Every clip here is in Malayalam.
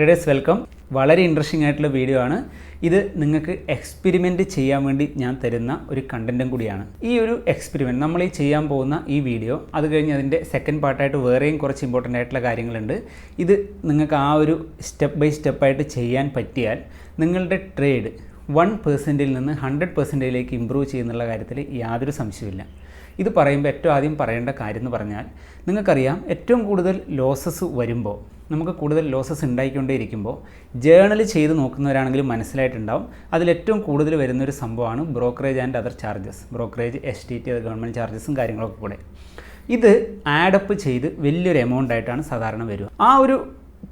Traders welcome. വളരെ ഇൻട്രസ്റ്റിംഗ് ആയിട്ടുള്ള വീഡിയോ ആണ് ഇത്. നിങ്ങൾക്ക് എക്സ്പെരിമെൻറ്റ് ചെയ്യാൻ വേണ്ടി ഞാൻ തരുന്ന ഒരു കണ്ടൻറ്റും കൂടിയാണ്. ഈ ഒരു എക്സ്പെരിമെൻറ്റ് നമ്മൾ ഈ ചെയ്യാൻ പോകുന്ന ഈ വീഡിയോ, അത് കഴിഞ്ഞ് അതിൻ്റെ സെക്കൻഡ് പാർട്ടായിട്ട് വേറെയും കുറച്ച് ഇമ്പോർട്ടൻ്റ് ആയിട്ടുള്ള കാര്യങ്ങളുണ്ട്. ഇത് നിങ്ങൾക്ക് ആ ഒരു സ്റ്റെപ്പ് ബൈ സ്റ്റെപ്പായിട്ട് ചെയ്യാൻ പറ്റിയാൽ നിങ്ങളുടെ ട്രേഡ് 1% നിന്ന് 100%ലേക്ക് ഇമ്പ്രൂവ് ചെയ്യുന്നുള്ള കാര്യത്തിൽ യാതൊരു സംശയമില്ല. ഇത് പറയുമ്പോൾ ഏറ്റവും ആദ്യം പറയേണ്ട കാര്യം എന്ന് പറഞ്ഞാൽ, നിങ്ങൾക്കറിയാം ഏറ്റവും കൂടുതൽ ലോസസ് വരുമ്പോൾ, നമുക്ക് കൂടുതൽ ലോസസ് ഉണ്ടായിക്കൊണ്ടേയിരിക്കുമ്പോൾ ജേണൽ ചെയ്ത് നോക്കുന്നവരാണെങ്കിലും മനസ്സിലായിട്ടുണ്ടാവും, അതിലേറ്റവും കൂടുതൽ വരുന്നൊരു സംഭവമാണ് brokerage and other charges. Brokerage, STT, government ചാർജസും കാര്യങ്ങളൊക്കെ കൂടെ ഇത് ആഡപ്പ് ചെയ്ത് വലിയൊരു എമൗണ്ട് ആയിട്ടാണ് സാധാരണ വരിക. ആ ഒരു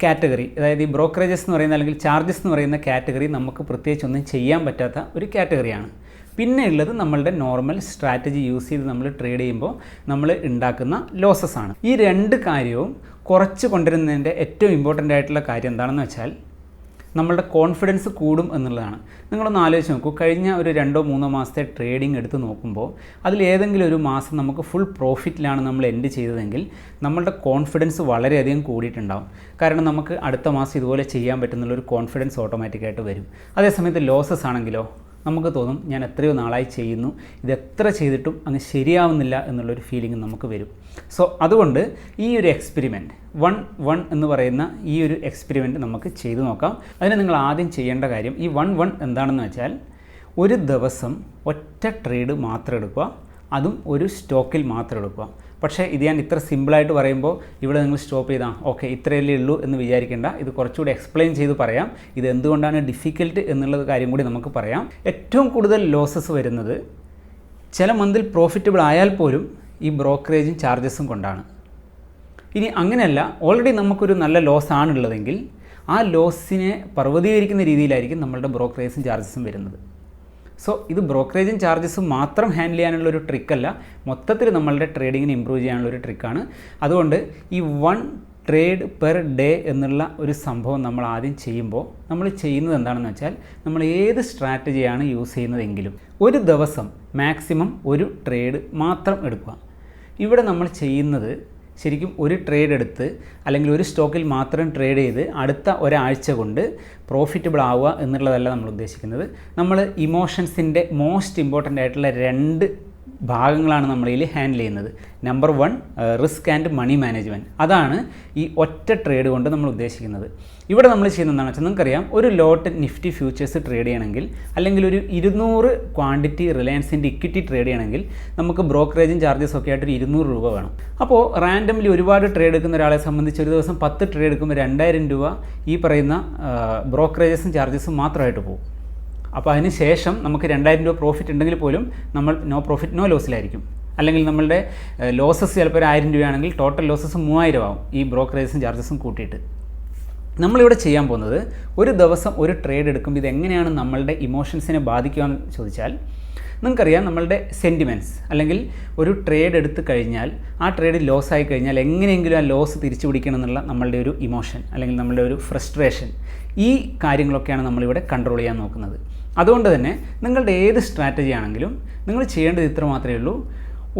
കാറ്റഗറി, അതായത് ഈ ബ്രോക്കറേജസ് എന്ന് പറയുന്ന അല്ലെങ്കിൽ ചാർജസ് എന്ന് പറയുന്ന കാറ്റഗറി നമുക്ക് പ്രത്യേകിച്ച് ഒന്നും ചെയ്യാൻ പറ്റാത്ത ഒരു കാറ്റഗറിയാണ്. പിന്നെ ഉള്ളത് നമ്മളുടെ നോർമൽ സ്ട്രാറ്റജി യൂസ് ചെയ്ത് നമ്മൾ ട്രേഡ് ചെയ്യുമ്പോൾ നമ്മൾ ഉണ്ടാക്കുന്ന ലോസസ് ആണ്. ഈ രണ്ട് കാര്യവും കുറച്ച് കൊണ്ടുവരുന്നതിൻ്റെ ഏറ്റവും ഇമ്പോർട്ടൻ്റ് ആയിട്ടുള്ള കാര്യം എന്താണെന്ന് വെച്ചാൽ, നമ്മളുടെ കോൺഫിഡൻസ് കൂടും എന്നുള്ളതാണ്. നിങ്ങളൊന്ന് ആലോചിച്ച് നോക്കൂ, കഴിഞ്ഞ ഒരു 2-3 മാസത്തെ ട്രേഡിംഗ് എടുത്ത് നോക്കുമ്പോൾ അതിൽ ഏതെങ്കിലും ഒരു മാസം നമുക്ക് ഫുൾ പ്രോഫിറ്റിലാണ് നമ്മൾ എൻഡ് ചെയ്തതെങ്കിൽ നമ്മളുടെ കോൺഫിഡൻസ് വളരെയധികം കൂടിയിട്ടുണ്ടാകും. കാരണം നമുക്ക് അടുത്ത മാസം ഇതുപോലെ ചെയ്യാൻ പറ്റുന്നുള്ളൊരു കോൺഫിഡൻസ് ഓട്ടോമാറ്റിക്കായിട്ട് വരും. അതേസമയത്ത് ലോസസ് ആണെങ്കിലോ, നമുക്ക് തോന്നും ഞാൻ എത്രയോ നാളായി ചെയ്യുന്നു, ഇതെത്ര ചെയ്തിട്ടും അങ്ങ് ശരിയാവുന്നില്ല എന്നുള്ളൊരു ഫീലിംഗ് നമുക്ക് വരും. സോ അതുകൊണ്ട് ഈ ഒരു എക്സ്പെരിമെൻറ്റ് 1-1 എന്ന് പറയുന്ന ഈ ഒരു എക്സ്പെരിമെൻറ്റ് നമുക്ക് ചെയ്തു നോക്കാം. അതിന് നിങ്ങൾ ആദ്യം ചെയ്യേണ്ട കാര്യം, ഈ 1-1 എന്താണെന്ന് വെച്ചാൽ, ഒരു ദിവസം ഒറ്റ ട്രേഡ് മാത്രം എടുക്കുക, അതും ഒരു സ്റ്റോക്കിൽ മാത്രം എടുക്കുക. പക്ഷേ ഇത് ഞാൻ ഇത്ര സിമ്പിളായിട്ട് പറയുമ്പോൾ ഇവിടെ നിങ്ങൾ സ്റ്റോപ്പ് ചെയ്താൽ ഓക്കെ ഇത്രയല്ലേ ഉള്ളൂ എന്ന് വിചാരിക്കേണ്ട. ഇത് കുറച്ചുകൂടി എക്സ്പ്ലെയിൻ ചെയ്ത് പറയാം. ഇത് എന്തുകൊണ്ടാണ് ഡിഫിക്കൽട്ട് എന്നുള്ള കാര്യം കൂടി നമുക്ക് പറയാം. ഏറ്റവും കൂടുതൽ ലോസസ് വരുന്നത് ചില മന്തിൽ പ്രോഫിറ്റബിൾ ആയാൽ പോലും ഈ ബ്രോക്കറേജും ചാർജസും കൊണ്ടാണ്. ഇനി അങ്ങനെയല്ല, ഓൾറെഡി നമുക്കൊരു നല്ല ലോസ് ആണുള്ളതെങ്കിൽ ആ ലോസിനെ പർവ്വതീകരിക്കുന്ന രീതിയിലായിരിക്കും നമ്മളുടെ ബ്രോക്കറേജും ചാർജസും വരുന്നത്. സോ ഇത് ബ്രോക്കറേജും ചാർജസും മാത്രം ഹാൻഡിൽ ചെയ്യാനുള്ളൊരു ട്രിക്കല്ല, മൊത്തത്തിൽ നമ്മളുടെ ട്രേഡിങ്ങിനെ ഇമ്പ്രൂവ് ചെയ്യാനുള്ളൊരു ട്രിക്കാണ്. അതുകൊണ്ട് ഈ 1 ട്രേഡ് പെർ ഡേ എന്നുള്ള ഒരു സംഭവം നമ്മൾ ആദ്യം ചെയ്യുമ്പോൾ നമ്മൾ ചെയ്യുന്നത് എന്താണെന്ന് വെച്ചാൽ, നമ്മൾ ഏത് സ്ട്രാറ്റജിയാണ് യൂസ് ചെയ്യുന്നതെങ്കിലും ഒരു ദിവസം മാക്സിമം ഒരു ട്രേഡ് മാത്രം എടുക്കുക. ഇവിടെ നമ്മൾ ചെയ്യുന്നത് ശരിക്കും ഒരു ട്രേഡ് എടുത്ത് അല്ലെങ്കിൽ ഒരു സ്റ്റോക്കിൽ മാത്രം ട്രേഡ് ചെയ്ത് അടുത്ത ഒരാഴ്ച കൊണ്ട് പ്രോഫിറ്റബിൾ ആവുക എന്നുള്ളതല്ല നമ്മൾ ഉദ്ദേശിക്കുന്നത്. നമ്മൾ ഇമോഷൻസിൻ്റെ മോസ്റ്റ് ഇമ്പോർട്ടൻ്റ് ആയിട്ടുള്ള 2 ഭാഗങ്ങളാണ് നമ്മൾ ഇതിൽ ഹാൻഡിൽ ചെയ്യുന്നത്. Number 1 risk and money management. അതാണ് ഈ ഒറ്റ ട്രേഡ് കൊണ്ട് നമ്മൾ ഉദ്ദേശിക്കുന്നത്. ഇവിടെ നമ്മൾ ചെയ്യുന്നത് എന്താണെന്ന് വെച്ചാൽ, നിങ്ങൾക്കറിയാം ഒരു ലോട്ട് നിഫ്റ്റി ഫ്യൂച്ചേഴ്സ് ട്രേഡ് ചെയ്യണമെങ്കിൽ അല്ലെങ്കിൽ ഒരു 200 ക്വാണ്ടിറ്റി റിലയൻസിൻ്റെ ഇക്വിറ്റി ട്രേഡ് ചെയ്യണമെങ്കിൽ നമുക്ക് ബ്രോക്കറേജും ചാർജസും ഒക്കെ ആയിട്ട് ഒരു 200 രൂപ വേണം. അപ്പോൾ റാൻഡംലി ഒരുപാട് ട്രേഡ് എടുക്കുന്ന ഒരാളെ സംബന്ധിച്ച് ഒരു ദിവസം 10 ട്രേഡ് എടുക്കുമ്പോൾ 2000 രൂപ ഈ പറയുന്ന ബ്രോക്കറേജസും ചാർജസും മാത്രമായിട്ട് പോകും. അപ്പോൾ അതിന് ശേഷം നമുക്ക് 2000 രൂപ പ്രോഫിറ്റ് ഉണ്ടെങ്കിൽ പോലും നമ്മൾ നോ പ്രോഫിറ്റ് നോ ലോസിലായിരിക്കും. അല്ലെങ്കിൽ നമ്മളുടെ ലോസസ് ചിലപ്പോൾ 1000 രൂപയാണെങ്കിൽ ടോട്ടൽ ലോസസ് 3000 ആവും ഈ ബ്രോക്കറേജസും ചാർജസും കൂട്ടിയിട്ട്. നമ്മളിവിടെ ചെയ്യാൻ പോകുന്നത്, ഒരു ദിവസം ഒരു ട്രേഡ് എടുക്കുമ്പോൾ ഇതെങ്ങനെയാണ് നമ്മളുടെ ഇമോഷൻസിനെ ബാധിക്കുക എന്ന് ചോദിച്ചാൽ, നിങ്ങൾക്കറിയാം നമ്മളുടെ സെൻറ്റിമെൻറ്റ്സ്, അല്ലെങ്കിൽ ഒരു ട്രേഡ് എടുത്ത് കഴിഞ്ഞാൽ ആ ട്രേഡ് ലോസ് ആയി കഴിഞ്ഞാൽ എങ്ങനെയെങ്കിലും ആ ലോസ് തിരിച്ചു പിടിക്കണം എന്നുള്ള നമ്മളുടെ ഒരു ഇമോഷൻ അല്ലെങ്കിൽ നമ്മളുടെ ഒരു ഫ്രസ്ട്രേഷൻ, ഈ കാര്യങ്ങളൊക്കെയാണ് നമ്മളിവിടെ കൺട്രോൾ ചെയ്യാൻ നോക്കുന്നത്. അതുകൊണ്ട് തന്നെ നിങ്ങളുടെ ഏത് സ്ട്രാറ്റജി ആണെങ്കിലും നിങ്ങൾ ചെയ്യേണ്ടത് ഇത്ര മാത്രമേ ഉള്ളൂ.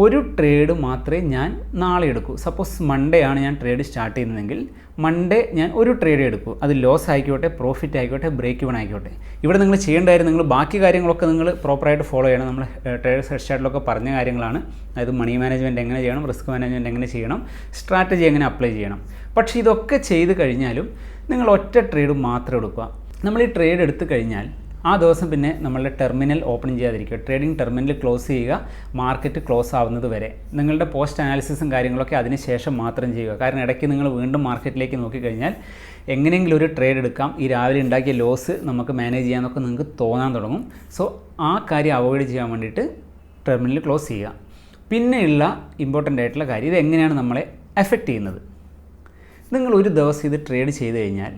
ഒരു ട്രേഡ് മാത്രമേ ഞാൻ നാളെ എടുക്കൂ. സപ്പോസ് മൺഡേ ആണ് ഞാൻ ട്രേഡ് സ്റ്റാർട്ട് ചെയ്യുന്നതെങ്കിൽ മൺഡേ ഞാൻ ഒരു ട്രേഡ് എടുക്കൂ. അത് ലോസ് ആയിക്കോട്ടെ, പ്രോഫിറ്റ് ആയിക്കോട്ടെ, ബ്രേക്ക് ഇവൺ ആയിക്കോട്ടെ. ഇവിടെ നിങ്ങൾ ചെയ്യേണ്ട കാര്യം, നിങ്ങൾ ബാക്കി കാര്യങ്ങളൊക്കെ നിങ്ങൾ പ്രോപ്പറായിട്ട് ഫോളോ ചെയ്യണം. നമ്മൾ ട്രേഡേഴ്സ് ഹെഡ്സ്റ്റാർട്ടിലൊക്കെ പറഞ്ഞ കാര്യങ്ങളാണ്. അതായത് മണി മാനേജ്മെൻറ്റ് എങ്ങനെ ചെയ്യണം, റിസ്ക് മാനേജ്മെൻറ്റ് എങ്ങനെ ചെയ്യണം, സ്ട്രാറ്റജി എങ്ങനെ അപ്ലൈ ചെയ്യണം. പക്ഷേ ഇതൊക്കെ ചെയ്ത് കഴിഞ്ഞാലും നിങ്ങൾ ഒറ്റ ട്രേഡ് മാത്രം എടുക്കുക. നമ്മൾ ഈ ട്രേഡ് എടുത്തു കഴിഞ്ഞാൽ ആ ദിവസം പിന്നെ നമ്മളുടെ ടെർമിനൽ ഓപ്പൺ ചെയ്യാതിരിക്കുക. ട്രേഡിംഗ് ടെർമിനൽ ക്ലോസ് ചെയ്യുക, മാർക്കറ്റ് ക്ലോസ് ആവുന്നത് വരെ. നിങ്ങളുടെ പോസ്റ്റ് അനാലിസിസും കാര്യങ്ങളൊക്കെ അതിന് ശേഷം മാത്രം ചെയ്യുക. കാരണം ഇടയ്ക്ക് നിങ്ങൾ വീണ്ടും മാർക്കറ്റിലേക്ക് നോക്കിക്കഴിഞ്ഞാൽ എങ്ങനെയെങ്കിലും ഒരു ട്രേഡ് എടുക്കാം, ഈ രാവിലെ ഉണ്ടാക്കിയ ലോസ് നമുക്ക് മാനേജ് ചെയ്യാമെന്നൊക്കെ നിങ്ങൾക്ക് തോന്നാൻ തുടങ്ങും. സോ ആ കാര്യം അവോയ്ഡ് ചെയ്യാൻ വേണ്ടിയിട്ട് ടെർമിനൽ ക്ലോസ് ചെയ്യുക. പിന്നെയുള്ള ഇമ്പോർട്ടൻ്റ് ആയിട്ടുള്ള കാര്യം, ഇത് എങ്ങനെയാണ് നമ്മളെ എഫക്റ്റ് ചെയ്യുന്നത്. നിങ്ങൾ ഒരു ദിവസം ഇത് ട്രേഡ് ചെയ്ത് കഴിഞ്ഞാൽ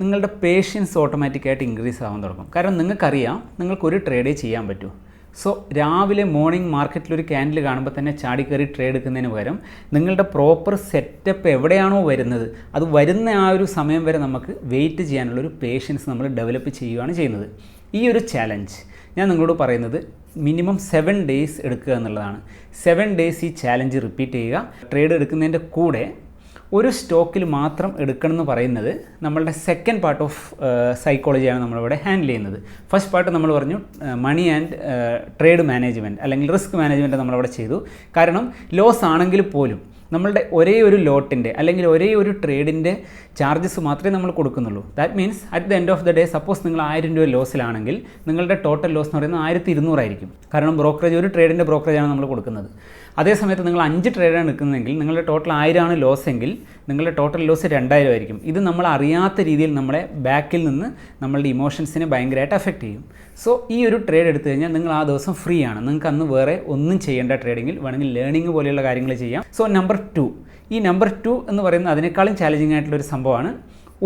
നിങ്ങളുടെ പേഷ്യൻസ് ഓട്ടോമാറ്റിക്കായിട്ട് ഇൻക്രീസ് ആവാൻ തുടങ്ങും. കാരണം നിങ്ങൾക്കറിയാം നിങ്ങൾക്കൊരു ട്രേഡേ ചെയ്യാൻ പറ്റൂ. സോ രാവിലെ മോർണിംഗ് മാർക്കറ്റിലൊരു ക്യാൻഡിൽ കാണുമ്പോൾ തന്നെ ചാടിക്കറി ട്രേഡ് എടുക്കുന്നതിന് പകരം നിങ്ങളുടെ പ്രോപ്പർ സെറ്റപ്പ് എവിടെയാണോ വരുന്നത് അത് വരുന്ന ആ ഒരു സമയം വരെ നമുക്ക് വെയിറ്റ് ചെയ്യാനുള്ളൊരു പേഷ്യൻസ് നമ്മൾ ഡെവലപ്പ് ചെയ്യുകയാണ് ചെയ്യുന്നത്. ഈ ഒരു ചാലഞ്ച് ഞാൻ നിങ്ങളോട് പറയുന്നത് മിനിമം 7 ഡേയ്സ് എടുക്കുക എന്നുള്ളതാണ്. 7 ഡേയ്സ് ഈ ചാലഞ്ച് റിപ്പീറ്റ് ചെയ്യുക. ട്രേഡ് എടുക്കുന്നതിൻ്റെ കൂടെ ഒരു സ്റ്റോക്കിൽ മാത്രം എടുക്കണം എന്ന് പറയുന്നത് നമ്മളുടെ സെക്കൻഡ് പാർട്ട് ഓഫ് സൈക്കോളജിയാണ് നമ്മളിവിടെ ഹാൻഡിൽ ചെയ്യുന്നത്. ഫസ്റ്റ് പാർട്ട് നമ്മൾ പറഞ്ഞു മണി ആൻഡ് ട്രേഡ് മാനേജ്മെൻറ്റ് അല്ലെങ്കിൽ റിസ്ക് മാനേജ്മെൻറ്റ് നമ്മളവിടെ ചെയ്തു. കാരണം ലോസ് ആണെങ്കിൽ പോലും നമ്മളുടെ ഒരേ ഒരു ലോട്ടിൻ്റെ അല്ലെങ്കിൽ ഒരേ ഒരു ട്രേഡിൻ്റെ ചാർജസ് മാത്രമേ നമ്മൾ കൊടുക്കുന്നുള്ളൂ. That means at the end of the day suppose നിങ്ങൾ 1000 രൂപ ലോസിലാണെങ്കിൽ നിങ്ങളുടെ ടോട്ടൽ ലോസ് എന്ന് പറയുന്നത് 1200 ആയിരിക്കും. കാരണം ബ്രോക്കറേജ് ഒരു ട്രേഡിൻ്റെ ബ്രോക്കറേജാണ് നമ്മൾ കൊടുക്കുന്നത്. അതേസമയത്ത് നിങ്ങൾ 5 ട്രേഡാണ് എടുക്കുന്നതെങ്കിൽ നിങ്ങളുടെ ടോട്ടൽ 1000 ആണ് ലോസ് എങ്കിൽ നിങ്ങളുടെ ടോട്ടൽ ലോസ് 2000 ആയിരിക്കും. ഇത് നമ്മൾ അറിയാത്ത രീതിയിൽ നമ്മളെ ബാക്കിൽ നിന്ന് നമ്മളുടെ ഇമോഷൻസിനെ ഭയങ്കരമായിട്ട് അഫക്റ്റ് ചെയ്യും. സോ ഈ ഒരു ട്രേഡ് എടുത്തു കഴിഞ്ഞാൽ നിങ്ങൾ ആ ദിവസം ഫ്രീ ആണ്. നിങ്ങൾക്ക് അന്ന് വേറെ ഒന്നും ചെയ്യേണ്ട ട്രേഡിങ്ങിൽ വേണമെങ്കിൽ ലേണിംഗ് പോലെയുള്ള കാര്യങ്ങൾ ചെയ്യാം. സോ നമ്പർ 2, ഈ നമ്പർ 2 എന്ന് പറയുന്നത് അതിനേക്കാളും ചാലഞ്ചിങ് ആയിട്ടുള്ളൊരു സംഭവമാണ്.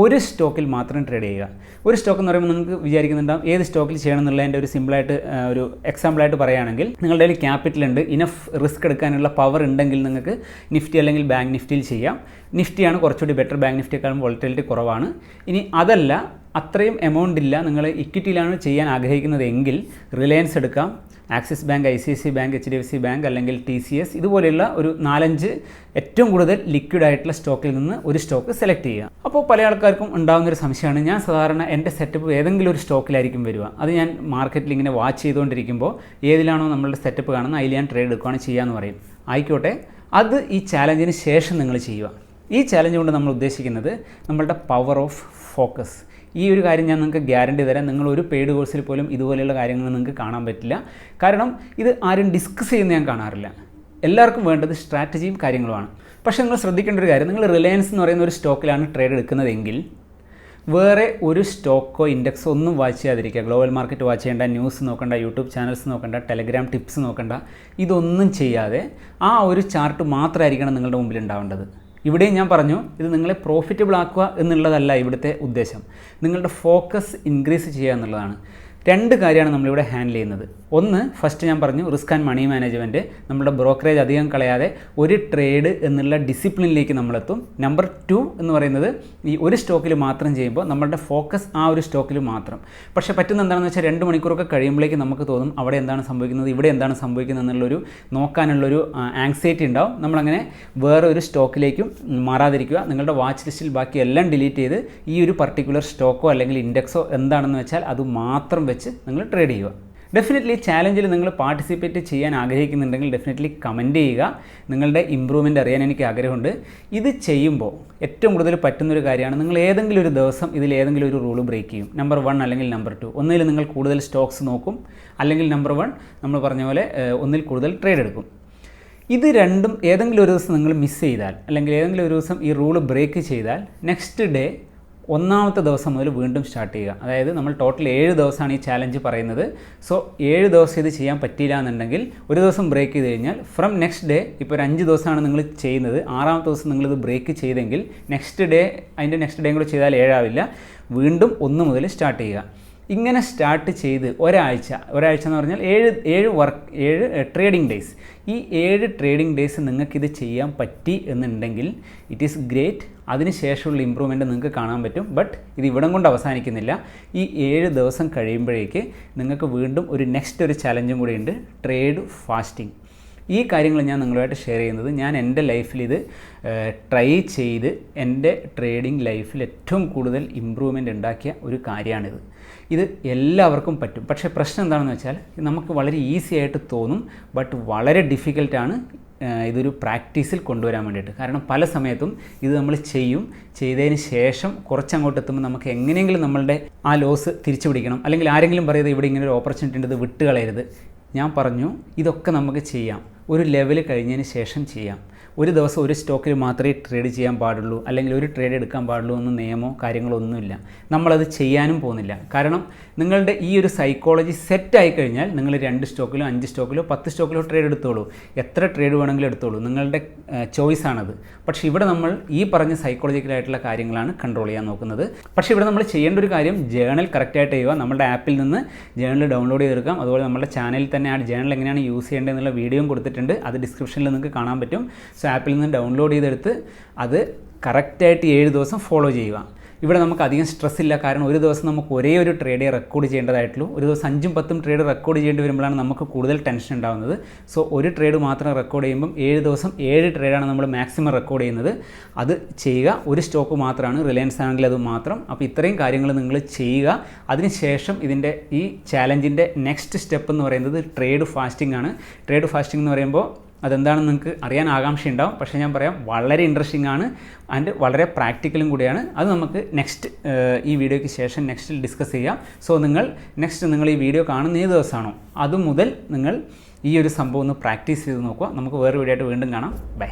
ഒരു സ്റ്റോക്കിൽ മാത്രം ട്രേഡ് ചെയ്യുക. ഒരു സ്റ്റോക്ക് എന്ന് പറയുമ്പോൾ നിങ്ങൾക്ക് വിചാരിക്കുന്നുണ്ടാവും ഏത് സ്റ്റോക്കിൽ ചെയ്യണം എന്നുള്ളതിൻ്റെ ഒരു സിമ്പിളായിട്ട് ഒരു എക്സാമ്പിളായിട്ട് പറയുകയാണെങ്കിൽ നിങ്ങളുടെ കയ്യിൽ ക്യാപിറ്റൽ ഉണ്ട്, ഇനഫ് റിസ്ക് എടുക്കാനുള്ള പവർ ഉണ്ടെങ്കിൽ നിങ്ങൾക്ക് നിഫ്റ്റി അല്ലെങ്കിൽ ബാങ്ക് നിഫ്റ്റിയിൽ ചെയ്യാം. നിഫ്റ്റിയാണ് കുറച്ചുകൂടി ബെറ്റർ, ബാങ്ക് നിഫ്റ്റിയേക്കാളും വോളറ്റിലിറ്റി കുറവാണ്. ഇനി അതല്ല, അത്രയും എമൗണ്ട് ഇല്ല, നിങ്ങൾ ഇക്വിറ്റിയിലാണ് ചെയ്യാൻ ആഗ്രഹിക്കുന്നത് എങ്കിൽ റിലയൻസ് എടുക്കാം, axis bank, ICICI bank, HDFC bank അല്ലെങ്കിൽ TCS ഇതുപോലെയുള്ള ഒരു 4-5 ഏറ്റവും കൂടുതൽ ലിക്വിഡ് ആയിട്ടുള്ള സ്റ്റോക്കിൽ നിന്ന് ഒരു സ്റ്റോക്ക് സെലക്ട് ചെയ്യുക. അപ്പോൾ പല ആൾക്കാർക്കും ഉണ്ടാകുന്നൊരു സംശയമാണ്, ഞാൻ സാധാരണ എൻ്റെ സെറ്റപ്പ് ഏതെങ്കിലും ഒരു സ്റ്റോക്കിലായിരിക്കും വരിക, അത് ഞാൻ മാർക്കറ്റിൽ ഇങ്ങനെ വാച്ച് ചെയ്തുകൊണ്ടിരിക്കുമ്പോൾ ഏതിലാണോ നമ്മളുടെ സെറ്റപ്പ് കാണുന്നത് അതിൽ ഞാൻ ട്രേഡ് എടുക്കുകയാണ് ചെയ്യാമെന്ന് പറയും. ആയിക്കോട്ടെ, അത് ഈ ചാലഞ്ചിന് ശേഷം നിങ്ങൾ ചെയ്യുക. ഈ ചാലഞ്ച് കൊണ്ട് നമ്മൾ ഉദ്ദേശിക്കുന്നത് നമ്മളുടെ പവർ ഓഫ് ഫോക്കസ്. ഈ ഒരു കാര്യം ഞാൻ നിങ്ങൾക്ക് ഗ്യാരണ്ടി തരാം, നിങ്ങൾ ഒരു പെയ്ഡ് കോഴ്സിൽ പോലും ഇതുപോലെയുള്ള കാര്യങ്ങൾ നിങ്ങൾക്ക് കാണാൻ പറ്റില്ല. കാരണം ഇത് ആരും ഡിസ്കസ് ചെയ്യുന്ന ഞാൻ കാണാറില്ല. എല്ലാവർക്കും വേണ്ടത് സ്ട്രാറ്റജിയും കാര്യങ്ങളുമാണ്. പക്ഷേ നിങ്ങൾ ശ്രദ്ധിക്കേണ്ട ഒരു കാര്യം, നിങ്ങൾ റിലയൻസ് എന്ന് പറയുന്ന ഒരു സ്റ്റോക്കിലാണ് ട്രേഡ് എടുക്കുന്നതെങ്കിൽ വേറെ ഒരു സ്റ്റോക്കോ ഇൻഡെക്സോ ഒന്നും വാച്ച് ചെയ്യാതിരിക്കുക. ഗ്ലോബൽ മാർക്കറ്റ് വാച്ച് ചെയ്യേണ്ട, ന്യൂസ് നോക്കണ്ട, യൂട്യൂബ് ചാനൽസ് നോക്കണ്ട, ടെലഗ്രാം ടിപ്സ് നോക്കണ്ട, ഇതൊന്നും ചെയ്യാതെ ആ ഒരു ചാർട്ട് മാത്രമായിരിക്കണം നിങ്ങളുടെ മുമ്പിൽ ഉണ്ടാവേണ്ടത്. ഇവിടെയും ഞാൻ പറഞ്ഞു, ഇത് നിങ്ങളെ പ്രോഫിറ്റബിൾ ആക്കുക എന്നുള്ളതല്ല ഇവിടുത്തെ ഉദ്ദേശം, നിങ്ങളുടെ ഫോക്കസ് ഇൻക്രീസ് ചെയ്യുക എന്നുള്ളതാണ്. 2 കാര്യമാണ് നമ്മളിവിടെ ഹാൻഡിൽ ചെയ്യുന്നത്. ഒന്ന്, ഫസ്റ്റ് ഞാൻ പറഞ്ഞു റിസ്ക് ആൻഡ് മണി മാനേജ്മെൻറ്റ്, നമ്മുടെ ബ്രോക്കറേജ് അധികം കളയാതെ ഒരു ട്രേഡ് എന്നുള്ള ഡിസിപ്ലിനിലേക്ക് നമ്മളെത്തും. നമ്പർ 2 എന്ന് പറയുന്നത് ഈ ഒരു സ്റ്റോക്കിൽ മാത്രം ചെയ്യുമ്പോൾ നമ്മളുടെ ഫോക്കസ് ആ ഒരു സ്റ്റോക്കിൽ മാത്രം. പക്ഷേ പറ്റുന്ന എന്താണെന്ന് വെച്ചാൽ 2 മണിക്കൂറൊക്കെ കഴിയുമ്പോഴേക്ക് നമുക്ക് തോന്നും അവിടെ എന്താണ് സംഭവിക്കുന്നത്, ഇവിടെ എന്താണ് സംഭവിക്കുന്നത് എന്നുള്ളൊരു നോക്കാനുള്ളൊരു ആങ്സൈറ്റി ഉണ്ടാവും. നമ്മളങ്ങനെ വേറെ ഒരു സ്റ്റോക്കിലേക്കും മാറാതിരിക്കുക. നിങ്ങളുടെ വാച്ച് ലിസ്റ്റിൽ ബാക്കി എല്ലാം ഡിലീറ്റ് ചെയ്ത് ഈ ഒരു പർട്ടിക്കുലർ സ്റ്റോക്കോ അല്ലെങ്കിൽ ഇൻഡെക്സോ എന്താണെന്ന് വെച്ചാൽ അത് മാത്രം വെച്ച് നിങ്ങൾ ട്രേഡ് ചെയ്യുക. ഡെഫിനറ്റ്ലി ചാലഞ്ചിൽ നിങ്ങൾ പാർട്ടിസിപ്പേറ്റ് ചെയ്യാൻ ആഗ്രഹിക്കുന്നുണ്ടെങ്കിൽ ഡെഫിനറ്റ്ലി കമൻറ്റ് ചെയ്യുക. നിങ്ങളുടെ ഇമ്പ്രൂവ്മെൻറ്റ് അറിയാൻ എനിക്ക് ആഗ്രഹമുണ്ട്. ഇത് ചെയ്യുമ്പോൾ ഏറ്റവും കൂടുതൽ പറ്റുന്നൊരു കാര്യമാണ്, നിങ്ങൾ ഏതെങ്കിലും ഒരു ദിവസം ഇതിൽ ഏതെങ്കിലും ഒരു റൂൾ ബ്രേക്ക് ചെയ്യും. നമ്പർ 1 അല്ലെങ്കിൽ നമ്പർ 2, ഒന്നിൽ നിങ്ങൾ കൂടുതൽ സ്റ്റോക്സ് നോക്കും, അല്ലെങ്കിൽ നമ്പർ 1 നമ്മൾ പറഞ്ഞ പോലെ ഒന്നിൽ കൂടുതൽ ട്രേഡ് എടുക്കും. ഇത് രണ്ടും ഏതെങ്കിലും ഒരു ദിവസം നിങ്ങൾ മിസ് ചെയ്താൽ അല്ലെങ്കിൽ ഏതെങ്കിലും ഒരു ദിവസം ഈ റൂൾ ബ്രേക്ക് ചെയ്താൽ നെക്സ്റ്റ് ഡേ 1ാമത്തെ ദിവസം മുതൽ വീണ്ടും സ്റ്റാർട്ട് ചെയ്യുക. അതായത് നമ്മൾ ടോട്ടൽ 7 ദിവസമാണ് ഈ ചാലഞ്ച് പറയുന്നത്. സോ 7 ദിവസം ഇത് ചെയ്യാൻ പറ്റിയില്ല എന്നുണ്ടെങ്കിൽ ഒരു ദിവസം ബ്രേക്ക് ചെയ്ത് കഴിഞ്ഞാൽ ഫ്രം നെക്സ്റ്റ് ഡേ, ഇപ്പോൾ ഒരു 5 ദിവസമാണ് നിങ്ങൾ ചെയ്യുന്നത്, 6ാമത്തെ ദിവസം നിങ്ങളിത് ബ്രേക്ക് ചെയ്തെങ്കിൽ നെക്സ്റ്റ് ഡേ അതിൻ്റെ നെക്സ്റ്റ് ഡേയും കൂടെ ചെയ്താൽ 7 ആവില്ല, വീണ്ടും 1 മുതൽ സ്റ്റാർട്ട് ചെയ്യുക. ഇങ്ങനെ സ്റ്റാർട്ട് ചെയ്ത് ഒരാഴ്ച എന്ന് പറഞ്ഞാൽ 7 ട്രേഡിംഗ് ഡേയ്സ്. ഈ 7 ട്രേഡിംഗ് ഡേയ്സ് നിങ്ങൾക്കിത് ചെയ്യാൻ പറ്റി എന്നുണ്ടെങ്കിൽ ഇറ്റ് ഈസ് ഗ്രേറ്റ്. അതിനുശേഷമുള്ള ഇമ്പ്രൂവ്മെൻറ്റ് നിങ്ങൾക്ക് കാണാൻ പറ്റും. ബട്ട് ഇത് ഇവിടം കൊണ്ട് അവസാനിക്കുന്നില്ല. ഈ 7 ദിവസം കഴിയുമ്പോഴേക്ക് നിങ്ങൾക്ക് വീണ്ടും ഒരു നെക്സ്റ്റ് ഒരു ചലഞ്ചും കൂടി ഉണ്ട്, ട്രേഡ് ഫാസ്റ്റിംഗ്. ഈ കാര്യങ്ങൾ ഞാൻ നിങ്ങളുമായിട്ട് ഷെയർ ചെയ്യുന്നത് ഞാൻ എൻ്റെ ലൈഫിൽ ഇത് ട്രൈ ചെയ്ത് എൻ്റെ ട്രേഡിംഗ് ലൈഫിൽ ഏറ്റവും കൂടുതൽ ഇമ്പ്രൂവ്മെൻ്റ് ഉണ്ടാക്കിയ ഒരു കാര്യമാണിത്. ഇത് എല്ലാവർക്കും പറ്റും. പക്ഷേ പ്രശ്നം എന്താണെന്ന് വെച്ചാൽ നമുക്ക് വളരെ ഈസി ആയിട്ട് തോന്നും, ബട്ട് വളരെ ഡിഫിക്കൽട്ടാണ് ഇതൊരു പ്രാക്ടീസിൽ കൊണ്ടുവരാൻ വേണ്ടിയിട്ട്. കാരണം പല സമയത്തും ഇത് നമ്മൾ ചെയ്തതിന് ശേഷം കുറച്ചങ്ങോട്ട് എത്തുമ്പോൾ നമുക്ക് എങ്ങനെയെങ്കിലും നമ്മളുടെ ആ ലോസ് തിരിച്ചു പിടിക്കണം, അല്ലെങ്കിൽ ആരെങ്കിലും പറയുന്നത് ഇവിടെ ഇങ്ങനെ ഒരു ഓപ്പർച്യൂണിറ്റി ഉണ്ട്, ഇത് വിട്ടുകളയരുത്. ഞാൻ പറഞ്ഞു ഇതൊക്കെ നമുക്ക് ചെയ്യാം, ഒരു ലെവൽ കഴിഞ്ഞതിന് ശേഷം ചെയ്യാം. ഒരു ദിവസം ഒരു സ്റ്റോക്കിൽ മാത്രമേ ട്രേഡ് ചെയ്യാൻ പാടുള്ളൂ അല്ലെങ്കിൽ ഒരു ട്രേഡ് എടുക്കാൻ പാടുള്ളൂ എന്ന നിയമമോ കാര്യങ്ങളോ ഒന്നുമില്ല. നമ്മളത് ചെയ്യാനും പോകുന്നില്ല. കാരണം നിങ്ങളുടെ ഈ ഒരു സൈക്കോളജി സെറ്റായി കഴിഞ്ഞാൽ നിങ്ങൾ 2 സ്റ്റോക്കിലോ 5 സ്റ്റോക്കിലോ 10 സ്റ്റോക്കിലോ ട്രേഡ് എടുത്തോളൂ, എത്ര ട്രേഡ് വേണമെങ്കിലും എടുത്തോളൂ, നിങ്ങളുടെ ചോയ്സാണത്. പക്ഷേ ഇവിടെ നമ്മൾ ഈ പറഞ്ഞ സൈക്കോളജിക്കലായിട്ടുള്ള കാര്യങ്ങളാണ് കൺട്രോൾ ചെയ്യാൻ നോക്കുന്നത്. പക്ഷേ ഇവിടെ നമ്മൾ ചെയ്യേണ്ട ഒരു കാര്യം ജേണൽ കറക്റ്റായിട്ട് ചെയ്യുക. നമ്മുടെ ആപ്പിൽ നിന്ന് ജേണൽ ഡൗൺലോഡ് ചെയ്തെടുക്കാം. അതുപോലെ നമ്മുടെ ചാനലിൽ തന്നെ ആ ജേണൽ എങ്ങനെയാണ് യൂസ് ചെയ്യേണ്ടത് എന്നുള്ള വീഡിയോയും കൊടുത്തിട്ടുണ്ട്, അത് ഡിസ്ക്രിപ്ഷനിൽ നിങ്ങൾക്ക് കാണാൻ പറ്റും. സോ ആപ്പിൽ നിന്ന് ഡൗൺലോഡ് ചെയ്തെടുത്ത് അത് കറക്റ്റായിട്ട് 7 ദിവസം ഫോളോ ചെയ്യുക. ഇവിടെ നമുക്ക് അധികം സ്ട്രെസ് ഇല്ല. കാരണം ഒരു ദിവസം നമുക്ക് ഒരേ ഒരു ട്രേഡേ റെക്കോർഡ് ചെയ്യേണ്ടതായിട്ടുള്ളൂ. ഒരു ദിവസം 5-10 ട്രേഡ് റെക്കോർഡ് ചെയ്യേണ്ടി വരുമ്പോഴാണ് നമുക്ക് കൂടുതൽ ടെൻഷൻ ഉണ്ടാകുന്നത്. സോ ഒരു ട്രേഡ് മാത്രം റെക്കോർഡ് ചെയ്യുമ്പം 7 ദിവസം 7 ട്രേഡാണ് നമ്മൾ മാക്സിമം റെക്കോർഡ് ചെയ്യുന്നത്. അത് ചെയ്യുക. ഒരു സ്റ്റോക്ക് മാത്രമാണ്, റിലയൻസ് ആണെങ്കിൽ അത് മാത്രം. അപ്പോൾ ഇത്രയും കാര്യങ്ങൾ നിങ്ങൾ ചെയ്യുക. അതിനുശേഷം ഇതിൻ്റെ ഈ ചാലഞ്ചിൻ്റെ നെക്സ്റ്റ് സ്റ്റെപ്പ് എന്ന് പറയുന്നത് ട്രേഡ് ഫാസ്റ്റിംഗ് ആണ്. ട്രേഡ് ഫാസ്റ്റിംഗ് എന്ന് പറയുമ്പോൾ അതെന്താണെന്ന് നിങ്ങൾക്ക് അറിയാൻ ആകാംക്ഷയുണ്ടാവും. പക്ഷേ ഞാൻ പറയാം, വളരെ ഇൻട്രസ്റ്റിംഗ് ആണ് ആൻഡ് വളരെ പ്രാക്ടിക്കലും കൂടിയാണ്. അത് നമുക്ക് നെക്സ്റ്റ് ഈ വീഡിയോയ്ക്ക് ശേഷം നെക്സ്റ്റിൽ ഡിസ്കസ് ചെയ്യാം. സോ നിങ്ങൾ ഈ വീഡിയോ കാണുന്ന ഏത് ദിവസമാണോ അതുമുതൽ നിങ്ങൾ ഈ ഒരു സംഭവം ഒന്ന് പ്രാക്ടീസ് ചെയ്ത് നോക്കുക. നമുക്ക് വേറെ വീഡിയോ ആയിട്ട് വീണ്ടും കാണാം. ബൈ.